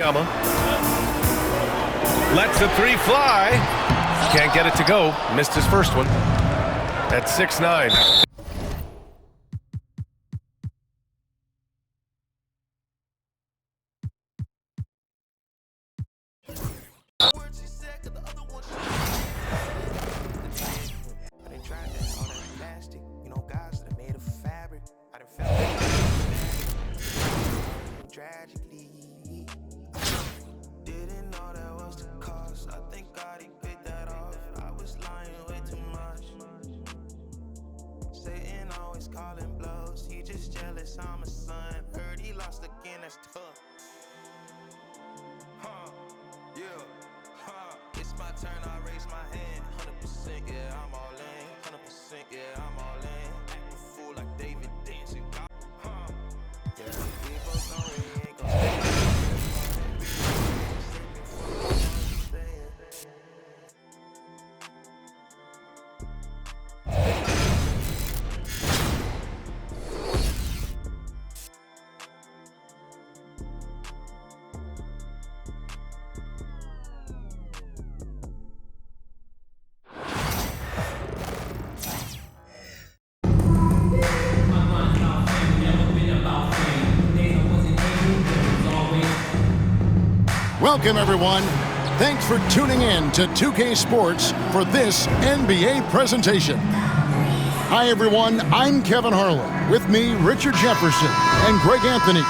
Yama lets the three fly. Can't get it to go. Missed his first one. At 6-9. Calling blows, he just jealous, I'm a son. Heard he lost again, that's tough. Yeah, it's my turn, I raise my hand. 100%, yeah, I'm all in. 100%, yeah, I'm all in. Act a fool like David dancing. Yeah, we both know we ain't gon' Welcome, everyone. Thanks for tuning in to 2K Sports for this NBA presentation. Hi, everyone. I'm Kevin Harlan. With me, Richard Jefferson and Greg Anthony.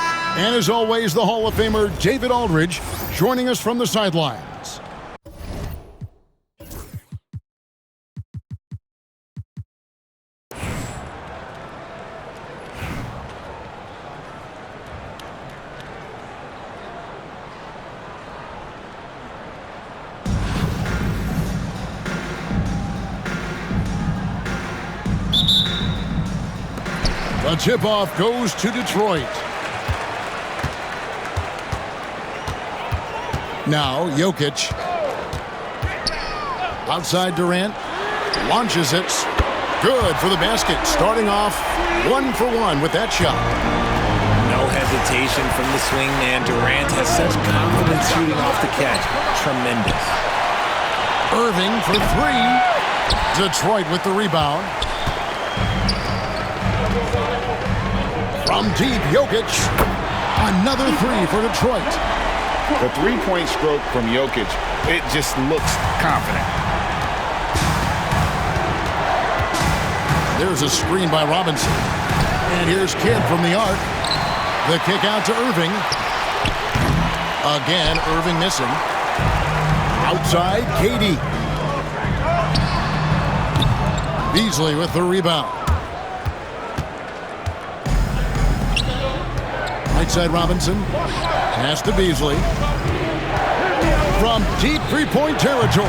And as always, the Hall of Famer David Aldridge joining us from the sidelines. The tip-off goes to Detroit. Now, Jokic. Outside Durant. Launches it. Good for the basket. Starting off 1 for 1 with that shot. No hesitation from the swingman. Durant has such confidence shooting off the catch. Tremendous. Irving for 3. Detroit with the rebound. From deep, Jokic. Another 3 for Detroit. The three-point stroke from Jokic, it just looks confident. There's a screen by Robinson. And here's Kidd from the arc. The kick out to Irving. Again, Irving missing. Outside, KD. Beasley with the rebound. Right side Robinson. Pass to Beasley. From deep three-point territory.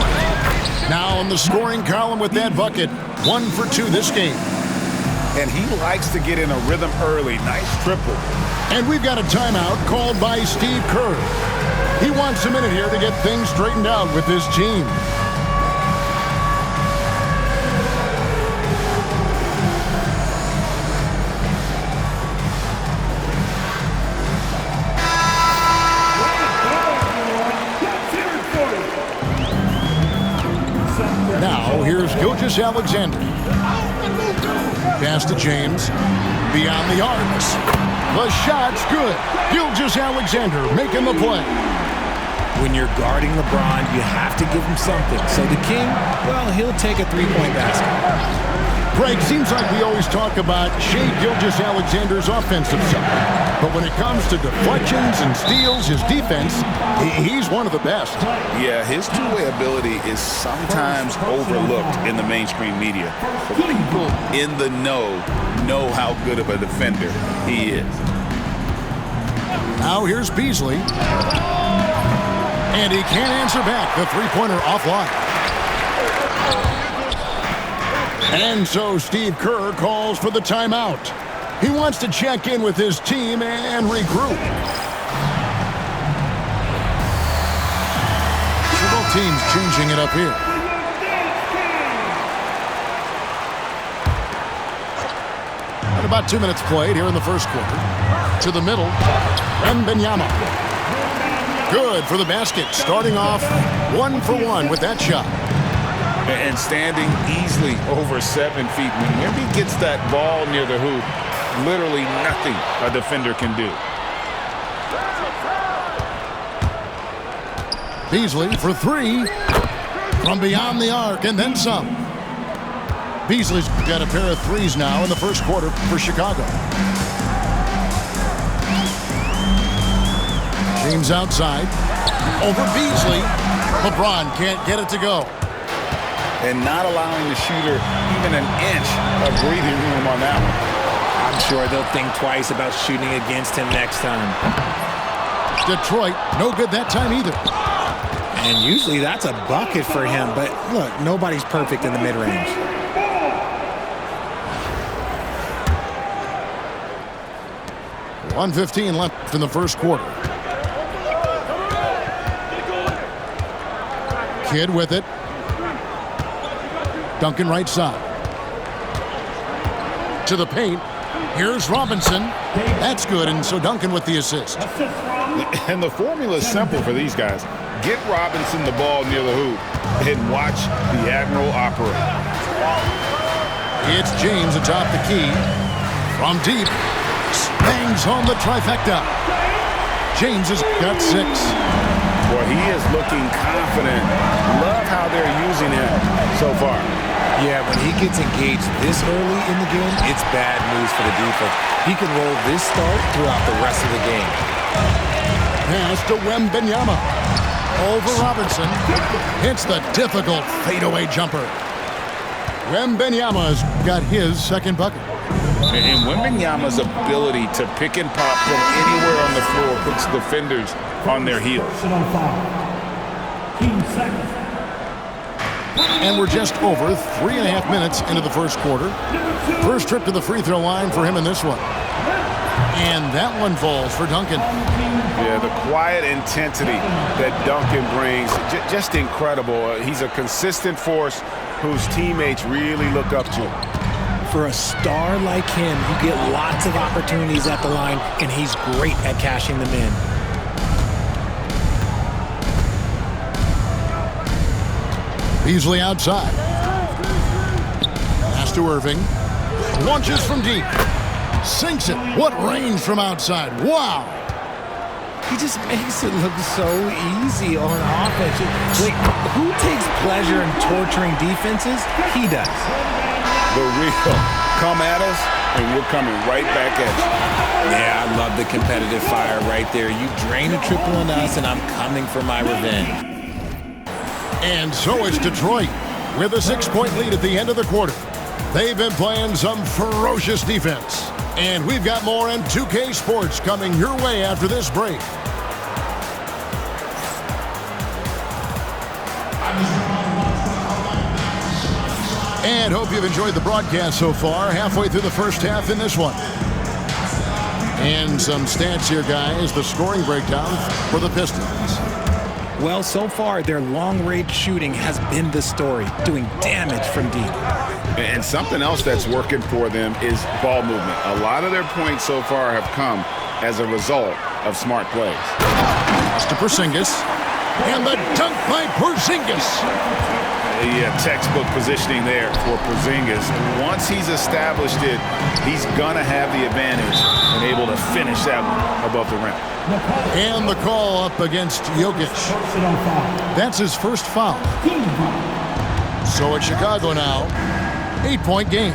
Now in the scoring column with that bucket. 1 for 2 this game. And he likes to get in a rhythm early. Nice triple. And we've got a timeout called by Steve Kerr. He wants a minute here to get things straightened out with his team. Now, here's Gilgeous-Alexander. Pass to James. Beyond the arcs. The shot's good. Gilgeous-Alexander making the play. When you're guarding LeBron, you have to give him something. So the King, well, he'll take a three-point basket. Greg, seems like we always talk about Shai Gilgeous-Alexander's offensive side. But when it comes to deflections and steals, his defense, he's one of the best. Yeah, his two-way ability is sometimes overlooked in the mainstream media. But people in the know how good of a defender he is. Now here's Beasley. And he can't answer back. The three-pointer offline. And so Steve Kerr calls for the timeout. He wants to check in with his team and regroup. Several teams changing it up here. At about 2 minutes played here in the first quarter. To the middle, Wembanyama. Good for the basket. Starting off 1 for 1 with that shot. And standing easily over 7 feet. Whenever he gets that ball near the hoop, literally nothing a defender can do. Beasley for 3 from beyond the arc and then some. Beasley's got a pair of threes now in the first quarter for Chicago. James outside. Over Beasley. LeBron can't get it to go. And not allowing the shooter even an inch of breathing room on that one. I'm sure they'll think twice about shooting against him next time. Detroit, no good that time either. And usually that's a bucket for him, but look, nobody's perfect in the mid-range. .115 left in the first quarter. Kidd with it. Duncan right side. To the paint. Here's Robinson. That's good, and so Duncan with the assist. And the formula is simple for these guys. Get Robinson the ball near the hoop and watch the Admiral operate. It's James atop the key. From deep. Bangs home the trifecta. James has got 6. Boy, he is looking confident. Love how they're using him so far. Yeah, when he gets engaged this early in the game, it's bad news for the defense. He can roll this start throughout the rest of the game. Pass to Wembanyama. Over Robinson. Hits the difficult fadeaway jumper. Wembanyama's got his second bucket. And Wembanyama's ability to pick and pop from anywhere on the floor puts defenders on their heels. And we're just over 3.5 minutes into the first quarter. First trip to the free throw line for him in this one. And that one falls for Duncan. Yeah, the quiet intensity that Duncan brings, just incredible. He's a consistent force whose teammates really look up to. For a star like him, you get lots of opportunities at the line, and he's great at cashing them in. Beasley outside. Pass to Irving. Launches from deep. Sinks it. What range from outside. Wow. He just makes it look so easy on offense. Like, who takes pleasure in torturing defenses? He does. The real come at us, and we're coming right back at you. Yeah, I love the competitive fire right there. You drain a triple on us, and I'm coming for my revenge. And so it's Detroit with a 6-point lead at the end of the quarter. They've been playing some ferocious defense. And we've got more in 2K Sports coming your way after this break. And hope you've enjoyed the broadcast so far. Halfway through the first half in this one. And some stats here, guys. The scoring breakdown for the Pistons. Well, so far, their long-range shooting has been the story, doing damage from deep. And something else that's working for them is ball movement. A lot of their points so far have come as a result of smart plays. Pass to Porzingis. And the dunk by Porzingis. Yeah, textbook positioning there for Porzingis. Once he's established it, he's going to have the advantage and able to finish that one above the rim. And the call up against Jokic. That's his first foul. So it's Chicago now. 8-point game.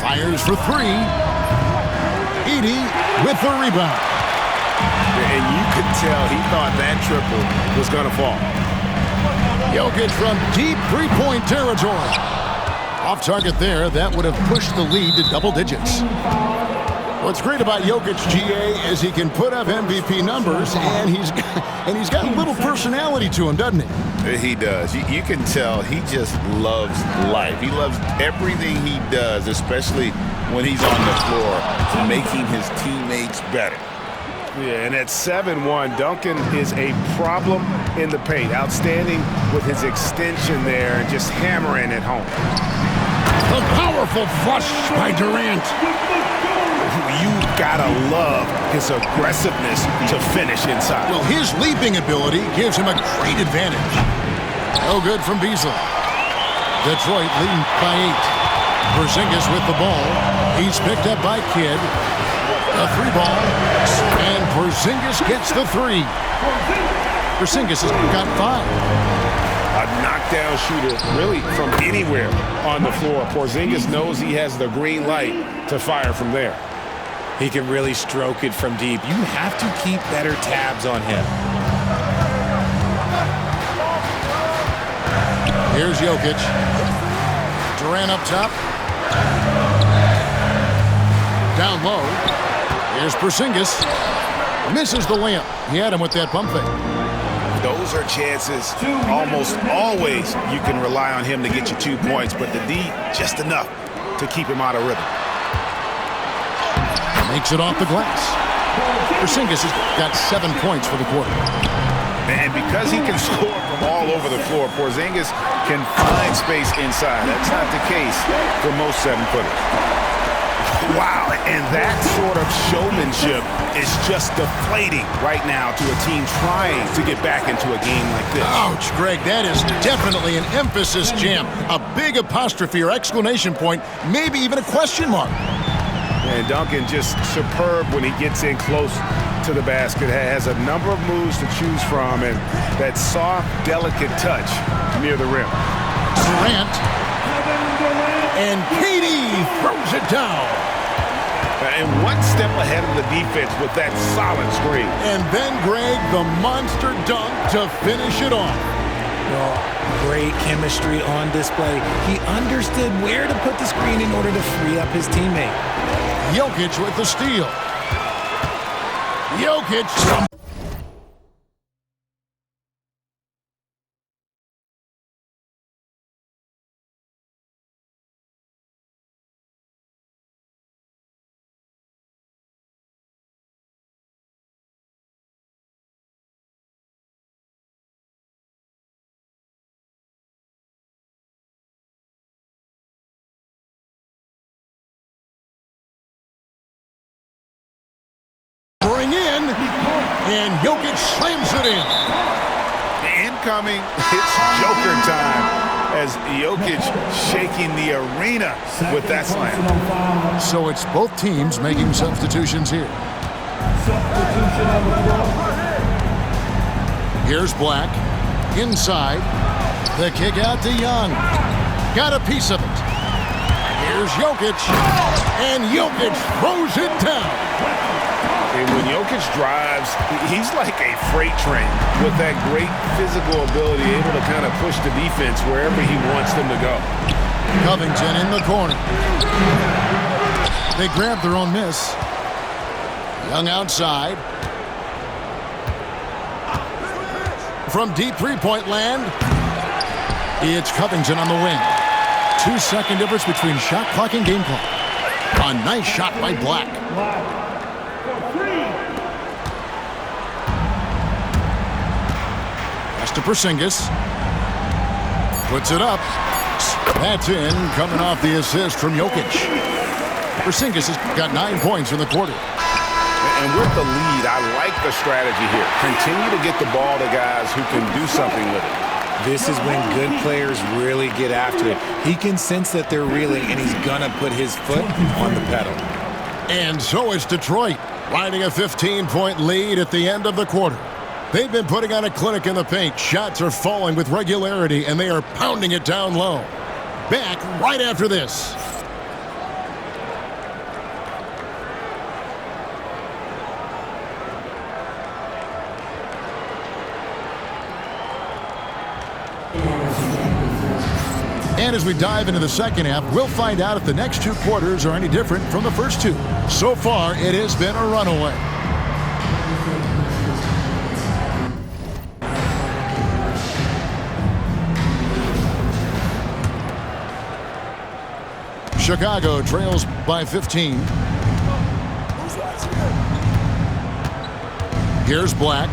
Fires for 3. Edey with the rebound. And you could tell he thought that triple was going to fall. Jokic from deep three-point territory. Off target there. That would have pushed the lead to double digits. What's great about Jokic, GA, is he can put up MVP numbers, and he's got a little personality to him, doesn't he? He does. You can tell he just loves life. He loves everything he does, especially when he's on the floor, making his teammates better. Yeah, and at 7-1, Duncan is a problem in the paint. Outstanding with his extension there and just hammering it home. A powerful flush by Durant. you gotta love his aggressiveness to finish inside. Well, his leaping ability gives him a great advantage. No good from Beasley. Detroit leading by 8. Porzingis with the ball. He's picked up by Kidd. A 3-ball. And Porzingis gets the 3. Porzingis has got 5. A knockdown shooter, really from anywhere on the floor. Porzingis knows he has the green light to fire from there. He can really stroke it from deep. You have to keep better tabs on him. Here's Jokic. Durant up top. Down low. Here's Porzingis. Misses the layup. He had him with that pump fake. Those are chances almost always you can rely on him to get you 2 points, but the D just enough to keep him out of rhythm. Makes it off the glass. Porzingis has got 7 points for the quarter. And because he can score from all over the floor, Porzingis can find space inside. That's not the case for most 7-footers. Wow, and that sort of showmanship is just deflating right now to a team trying to get back into a game like this. Ouch, Greg, that is definitely an emphasis jam. A big apostrophe or exclamation point, maybe even a question mark. And Duncan just superb when he gets in close to the basket. Has a number of moves to choose from, and that soft, delicate touch near the rim. Durant. And KD throws it down. And one step ahead of the defense with that solid screen. And then, Greg, the monster dunk to finish it off. Well, great chemistry on display. He understood where to put the screen in order to free up his teammate. Jokic with the steal. Jokic. Bring in, and Jokic slams it in. Incoming, it's Joker time as Jokic shaking the arena with that slam. So it's both teams making substitutions here. Here's Black, inside, the kick out to Young. Got a piece of it. Here's Jokic, and Jokic throws it down. And when Jokic drives, he's like a freight train with that great physical ability, able to kind of push the defense wherever he wants them to go. Covington in the corner. They grab their own miss. Young outside. From deep three-point land, it's Covington on the wing. 2-second difference between shot clock and game clock. A nice shot by Black. To Porzingis. Puts it up. That's in, coming off the assist from Jokic. Porzingis has got 9 points in the quarter. And with the lead, I like the strategy here. Continue to get the ball to guys who can do something with it. This is when good players really get after it. He can sense that they're reeling, and he's gonna put his foot on the pedal. And so it's Detroit, riding a 15-point lead at the end of the quarter. They've been putting on a clinic in the paint. Shots are falling with regularity, and they are pounding it down low. Back right after this. And as we dive into the second half, we'll find out if the next 2 quarters are any different from the first 2. So far, it has been a runaway. Chicago trails by 15. Here's Black.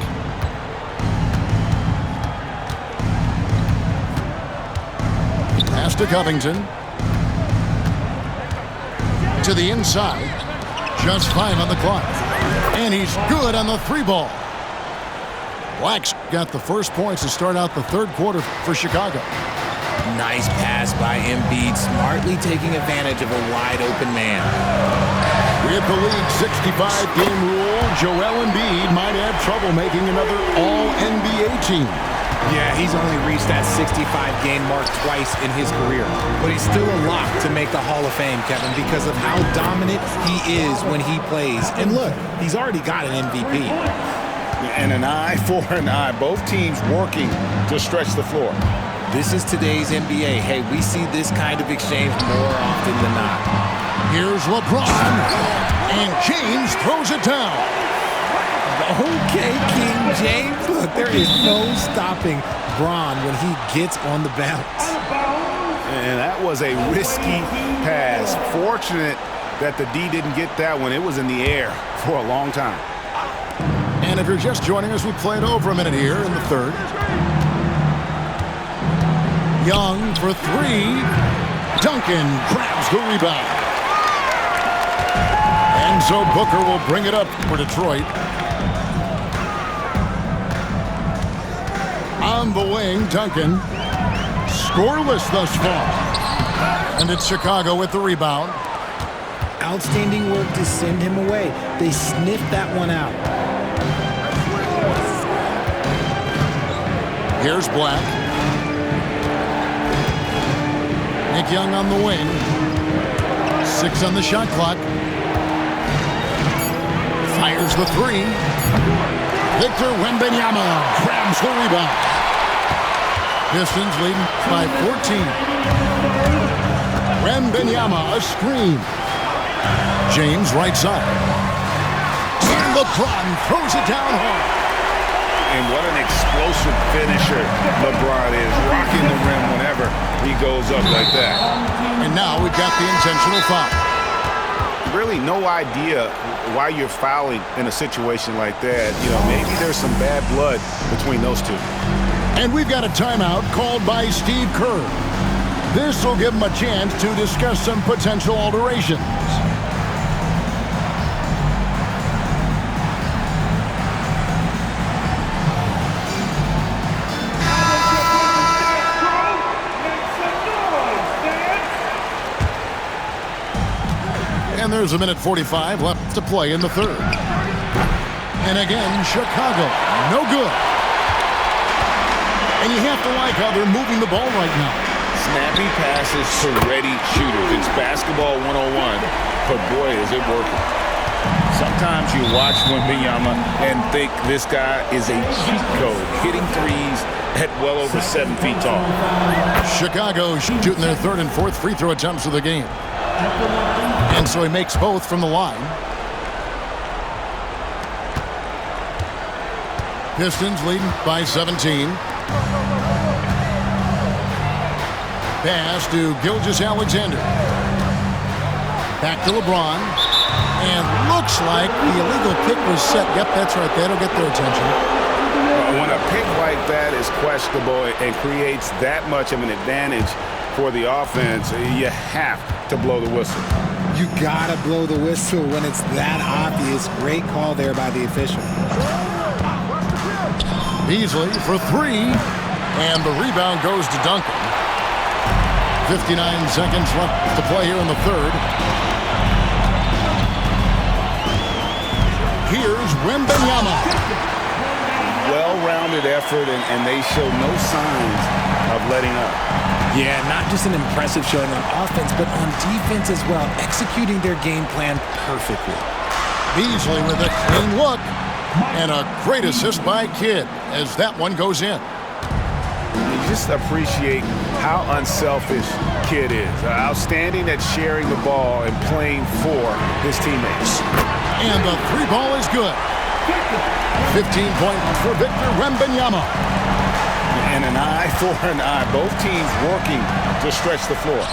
Pass to Covington. To the inside. just fine on the clock. And he's good on the 3-ball. Black's got the first points to start out the third quarter for Chicago. Nice pass by Embiid, smartly taking advantage of a wide-open man. With the league 65-game rule, Joel Embiid might have trouble making another All-NBA team. Yeah, he's only reached that 65-game mark twice in his career. But he's still a lock to make the Hall of Fame, Kevin, because of how dominant he is when he plays. And look, he's already got an MVP. And an eye for an eye. Both teams working to stretch the floor. This is today's NBA. Hey, we see this kind of exchange more often than not. Here's LeBron, and James throws it down. Okay, King James. Look, there is no stopping Bron when he gets on the bounce. And that was a risky pass. Fortunate that the D didn't get that one. It was in the air for a long time. And if you're just joining us, we played over a minute here in the third. Young for 3. Duncan grabs the rebound. And so Booker will bring it up for Detroit. On the wing, Duncan. Scoreless thus far. And it's Chicago with the rebound. Outstanding work to send him away. They sniffed that one out. Here's Black. Nick Young on the wing. 6 on the shot clock. Fires the 3. Victor Wembanyama grabs the rebound. Pistons leading by 14. Wembanyama a screen. James right side. And LeBron throws it down hard. And what an explosive finisher LeBron is, rocking the rim whenever he goes up like that. And now we've got the intentional foul. Really no idea why you're fouling in a situation like that. You know, maybe there's some bad blood between those two. And we've got a timeout called by Steve Kerr. This will give him a chance to discuss some potential alterations. And there's a minute 45 left to play in the third. And again, Chicago, no good. And you have to like how they're moving the ball right now. Snappy passes to ready shooters. It's basketball 101, but boy, is it working. Sometimes you watch Wembanyama and think this guy is a cheat code, hitting threes at well over 7 feet tall. Chicago shooting their third and fourth free throw attempts of the game. And so he makes both from the line. Pistons leading by 17. Pass to Gilgeous-Alexander. Back to LeBron. And looks like the illegal pick was set. Yep, that's right. That'll get their attention. When a pick like that is questionable and creates that much of an advantage for the offense, you have to blow the whistle. You gotta blow the whistle when it's that obvious. Great call there by the official. Beasley for 3. And the rebound goes to Duncan. 59 seconds left to play here in the third. Here's Wembanyama. Well-rounded effort, and they show no signs of letting up. Yeah, not just an impressive showing on offense, but on defense as well, executing their game plan perfectly. Beasley with a clean look. And a great assist by Kidd as that one goes in. You just appreciate how unselfish Kidd is. Outstanding at sharing the ball and playing for his teammates. And the 3 ball is good. 15 points for Victor Wembanyama. And an eye for an eye. Both teams working to stretch the floor.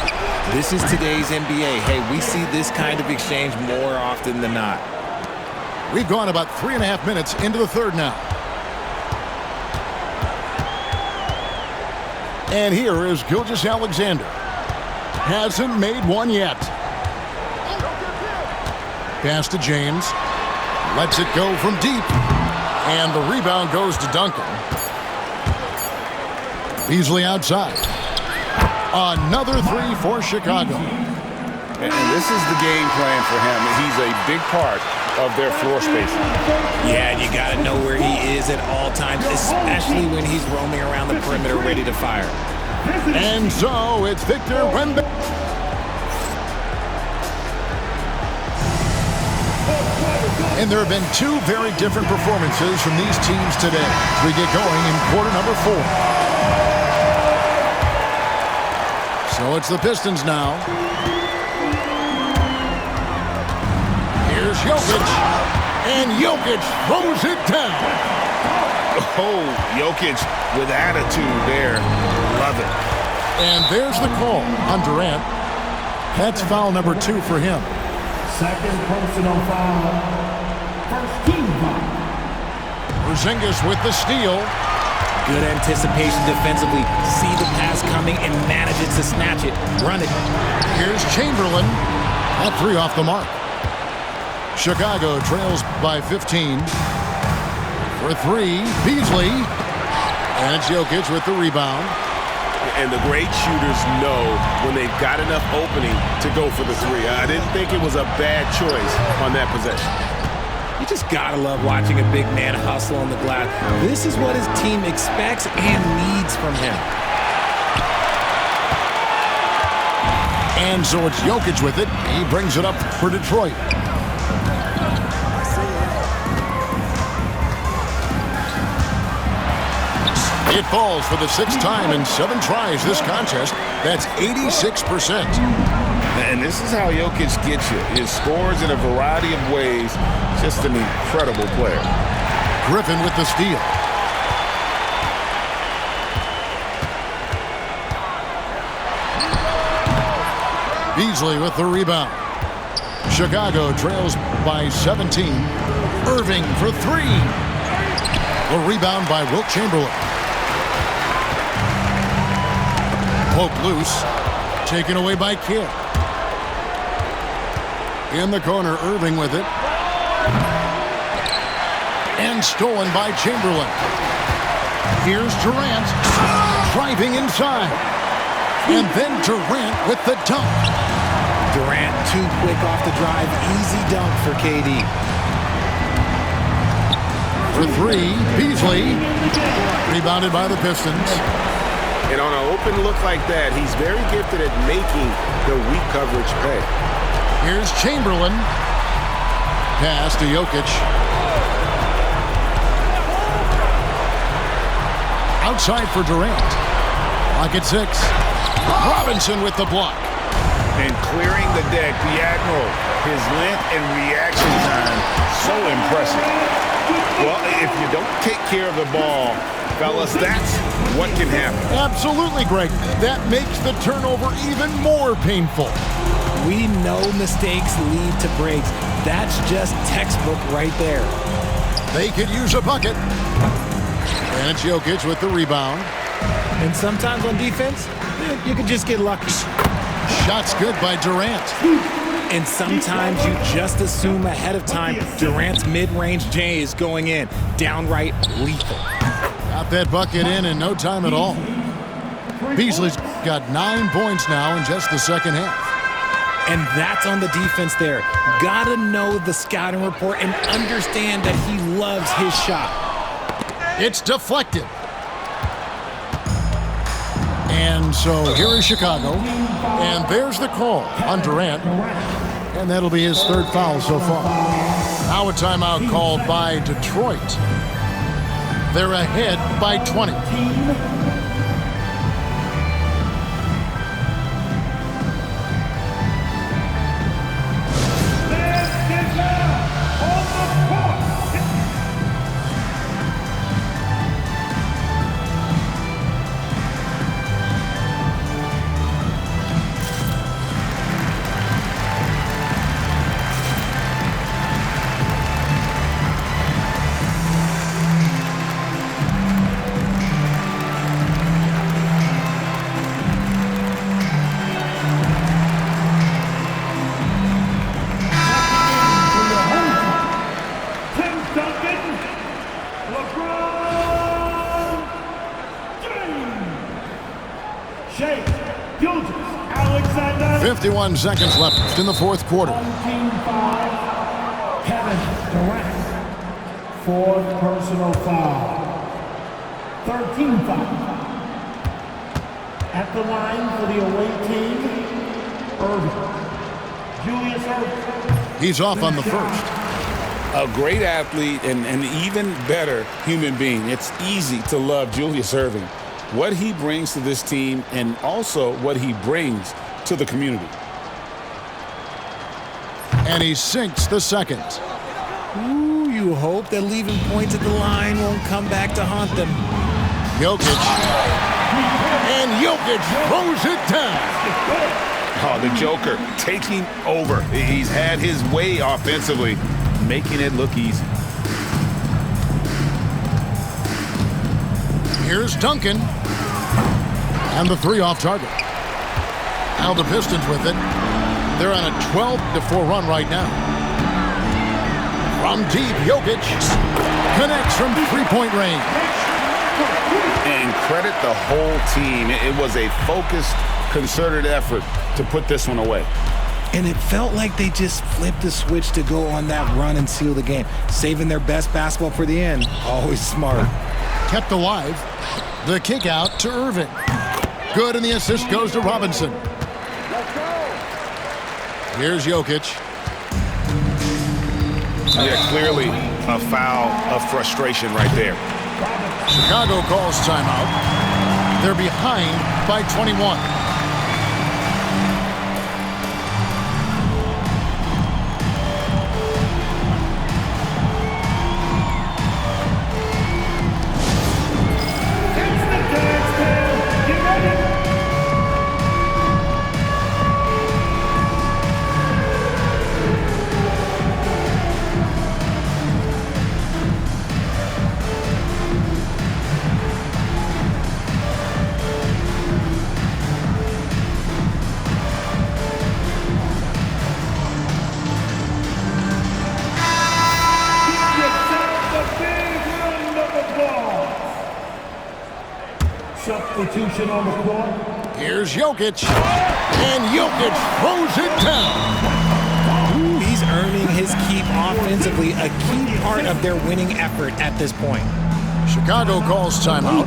This is today's NBA. Hey, we see this kind of exchange more often than not. We've gone about 3.5 minutes into the third now. And here is Gilgeous-Alexander. Hasn't made one yet. Pass to James. Lets it go from deep. And the rebound goes to Duncan. Beasley outside. Another three for Chicago. And this is the game plan for him. He's a big part of their floor spacing. Yeah, and you got to know where he is at all times, especially when he's roaming around the perimeter ready to fire. And so it's Victor Wembanyama. And there have been two very different performances from these teams today as we get going in quarter number 4. So it's the Pistons now. Here's Jokic. And Jokic throws it down. Oh, Jokic with attitude there. Love it. And there's the call on Durant. That's foul number 2 for him. Second personal foul. First team foul. Porzingis with the steal. Good anticipation defensively. See the pass coming and manage it to snatch it. Run it. Here's Chamberlain. That 3 off the mark. Chicago trails by 15. For 3, Beasley. And it's Jokic with the rebound. And the great shooters know when they've got enough opening to go for the 3. I didn't think it was a bad choice on that possession. You just gotta love watching a big man hustle on the glass. This is what his team expects and needs from him. And so it's Jokic with it. He brings it up for Detroit. It falls for the 6th time in 7 tries this contest. That's 86%. And this is how Jokic gets you. He scores in a variety of ways. Just an incredible player. Griffin with the steal. Beasley with the rebound. Chicago trails by 17. Irving for 3. The rebound by Wilt Chamberlain. Poke loose. Taken away by Kidd. In the corner, Irving with it. And stolen by Chamberlain. Here's Durant. Driving inside. And then Durant with the dunk. Durant too quick off the drive. Easy dunk for KD. For 3, Beasley. Rebounded by the Pistons. And on an open look like that, he's very gifted at making the weak coverage pay. Here's Chamberlain. Pass to Jokic. Outside for Durant. Lock at 6. Robinson with the block. And clearing the deck, the Admiral. His length and reaction time, so impressive. Well, if you don't take care of the ball, fellas, that's what can happen. Absolutely, Greg. That makes the turnover even more painful. We know mistakes lead to breaks. That's just textbook right there. They could use a bucket. And it's Jokic with the rebound. And sometimes on defense, you can just get lucky. Shots good by Durant. And sometimes you just assume ahead of time Durant's mid-range J is going in. Downright lethal. Got that bucket in no time at all. Beasley's got 9 points now in just the second half. And that's on the defense there. Gotta know the scouting report and understand that he loves his shot. It's deflected. And so here is Chicago. And there's the call on Durant. And that'll be his 3rd foul so far. Now a timeout called by Detroit. They're ahead by 20. Gilgeous Alexander. 51 seconds left in the fourth quarter. Team foul. Kevin Durant. Fourth personal foul. 13 foul. At the line for the away team, Irving. Julius Irving. He's off on the first. A great athlete and an even better human being. It's easy to love Julius Erving. What he brings to this team and also what he brings to the community. And he sinks the second. Ooh, you hope that leaving points at the line won't come back to haunt them. Jokic. And Jokic throws it down. Oh, the Joker taking over. He's had his way offensively, making it look easy. Here's Duncan. And the three off target. Now the Pistons with it. They're on a 12-4 run right now. From deep, Jokic connects from three-point range. And credit the whole team. It was a focused, concerted effort to put this one away. And it felt like they just flipped the switch to go on that run and seal the game. Saving their best basketball for the end. Always smart. Kept alive. The kick out to Irving. Good, and the assist goes to Robinson. Here's Jokic. Yeah, clearly a foul of frustration right there. Chicago calls timeout. They're behind by 21. Substitution on the court. Here's Jokic. And Jokic throws it down. Ooh, he's earning his keep offensively, a key part of their winning effort at this point. Chicago calls timeout.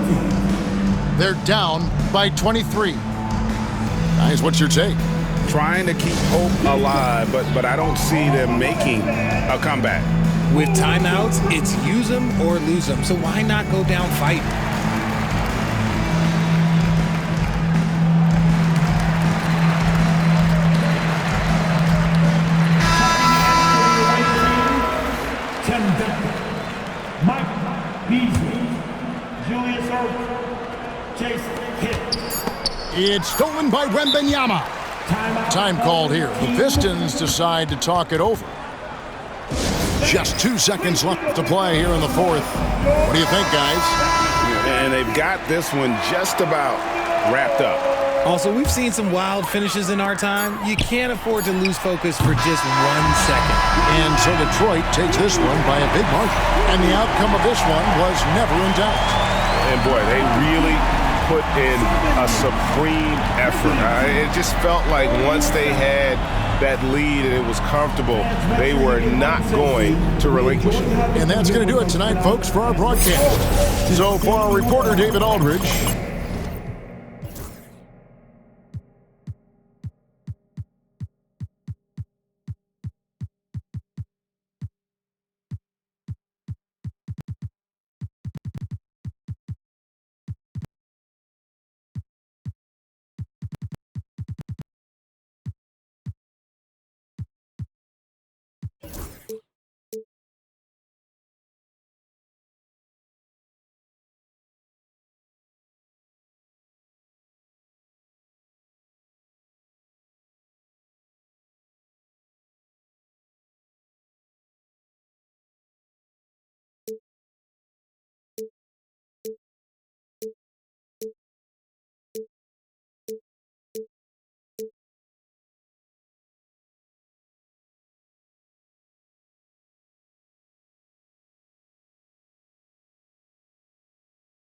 They're down by 23. Guys, what's your take? Trying to keep hope alive, but I don't see them making a comeback. With timeouts, it's use them or lose them. So why not go down fighting? Mike Beasley, Julius Irving, Jason Kidd. It's stolen by Wembanyama. Time called here. The Pistons decide to talk it over. Just 2 seconds left to play here in the fourth. What do you think, guys? And they've got this one just about wrapped up. Also, we've seen some wild finishes in our time. You can't afford to lose focus for just 1 second. And so Detroit takes this one by a big margin. And the outcome of this one was never in doubt. And boy, they really put in a supreme effort. It just felt like once they had that lead and it was comfortable, they were not going to relinquish it. And that's going to do it tonight, folks, for our broadcast. So for our reporter, David Aldridge,